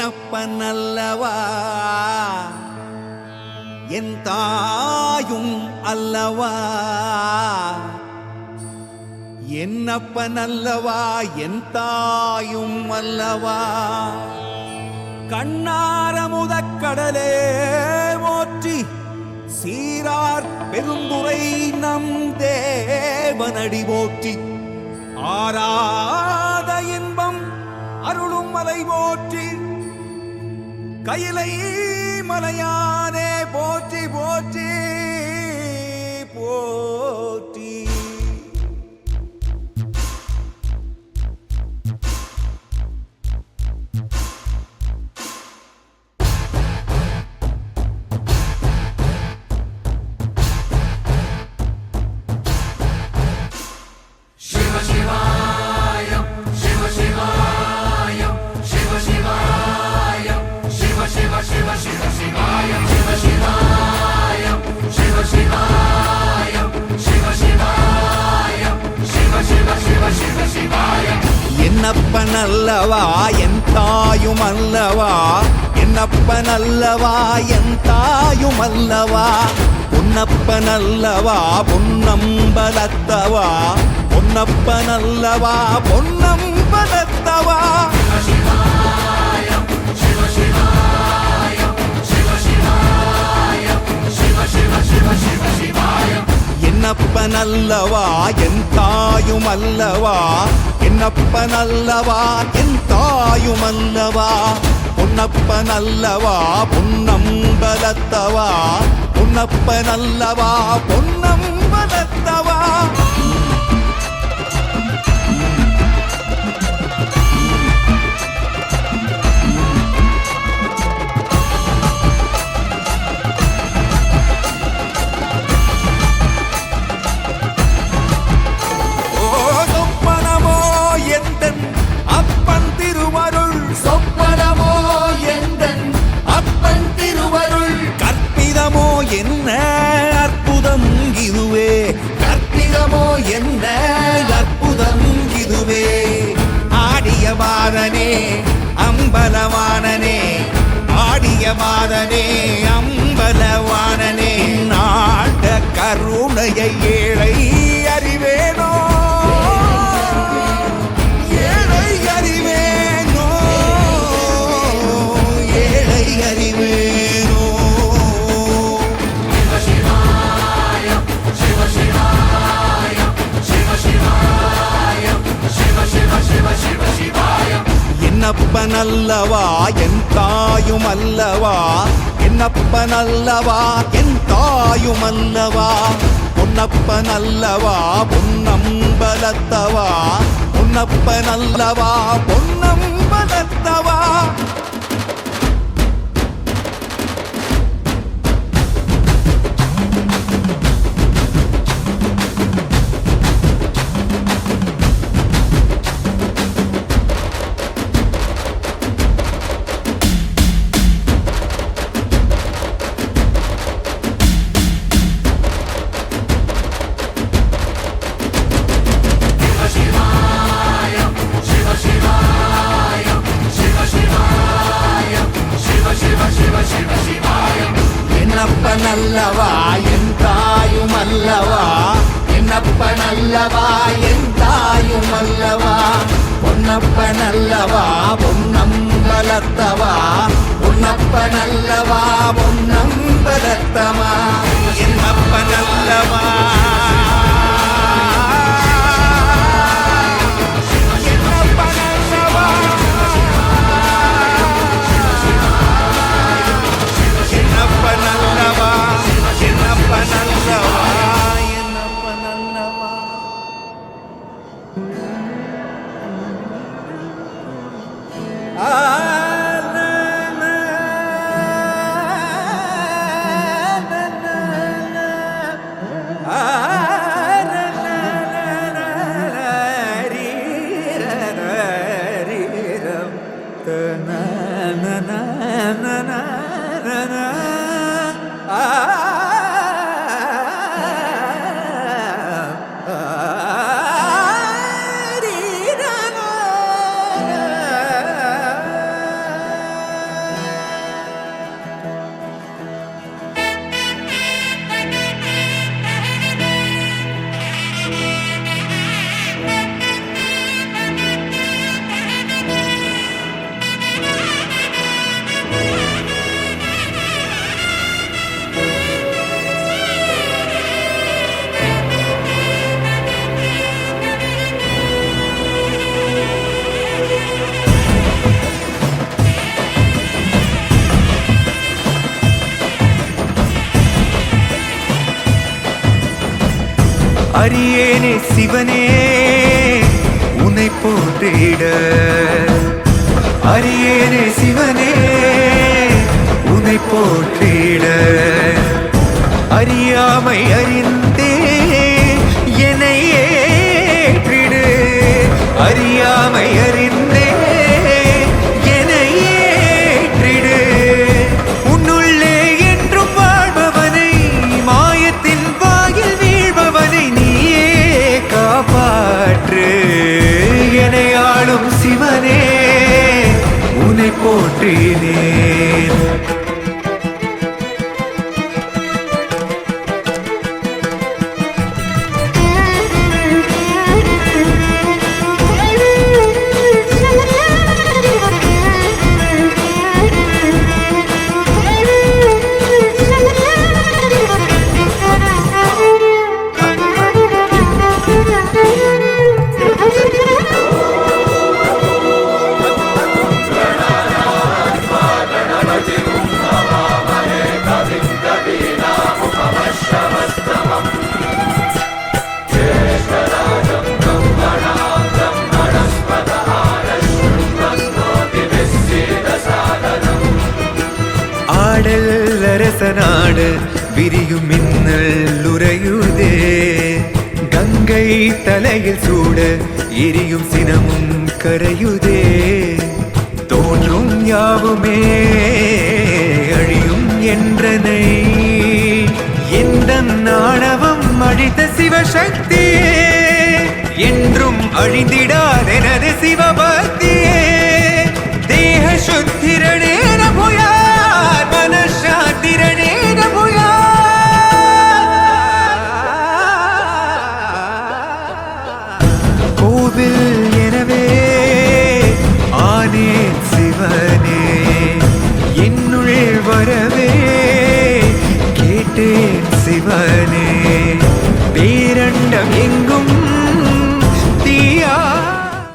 என்னப்பன் அல்லவா என் தாயும் அல்லவா என்னப்பன் அல்லவா என் தாயும் அல்லவா கண்ணார முதக்கடலே போற்றி சீரார் பெருந்துரை நம் தேவனடி போற்றி ஆராத இன்பம் அருளும் மலை போற்றி கையிலை மலையானே போற்றி போற்றி போற்றி என்னப்பன் அல்லவா என் தாயும் அல்லவா என்னப்பன் அல்லவா என் தாயும் அல்லவா பொன்னப்பன் அல்லவா பொன்னம்பலத்தவா பொன்னப்பன் அல்லவா பொன்னம்பலத்தவா என்னப்பன் அல்லவா என் தாயும் அல்லவா என்னப்பன் அல்லவா என் தாயும் அல்லவா பொன்னப்பன் அல்லவா பொன்னம்பலத்தவா பொன்னப்பன் அல்லவா பொன்னம்பலத்தவா என்ன அற்புதம் இதுவே கற்பிதமோ என்ன அற்புதம் இதுவே ஆடிய வாரனே அம்பலவானனே ஆடிய வாரனே அம்பலவானனே நாட கருணையை ஏழை அறிவேனோ ஏழை அறிவேனோ ஏழை அறிவேனோ என்னப்பன் அல்லவா என் தாயும் அல்லவா என்னப்பன் அல்லவா என் தாயும் அல்லவா பொன்னப்பன் அல்லவா பொன்னம்பலத்தவா பொன்னப்பன் அல்லவா பொன்னம்பலத்தவா என்னப்பன் அல்லவா என் தாயும் அல்லவா என்னப்பன் அல்லவா என் தாயும் அல்லவா பொன்னப்பன் அல்லவா பொன்னம்பலத்தவா பொன்னப்பன் அல்லவா பொன்னம்பலத்தவா என்னப்பன் அல்லவா Ah அறியேனே சிவனே உன்னை போற்றிட, அறியேனே சிவனே உன்னை போற்றிட, அறியாமை அறிந்தே என்னை ஏற்றிடு, அறியாமை அறிந்தே என்னை ஏற்றிடு. உன்னுள்ளே என்றும் வாழ்பவனை, மாயத்தின் வாயில் வீழ்பவனை நீயே காப்பாற்று. என்னை ஆளும் சிவனே உன்னை போற்றினேன். ஆடல் அரசநாடு விரியும் மின்னல் உறையுதே, கங்கை தலையில் சூட எரியும் சினமும் கரையுதே. தோன்றும் யாவுமே அழியும் என்றனை, எந்த நாணவம் அழித்த சிவசக்தியே, என்றும் அழிந்திடாதெனது சிவபக்தியே. தேக சுத்திரணேன புயார் மனசாத்திரணேன புயார். கோவில் எனவே ஆனேன் சிவனே, என்னுள் வரவே கேட்டேன் சிவனே. பேரண்டம் எங்கும்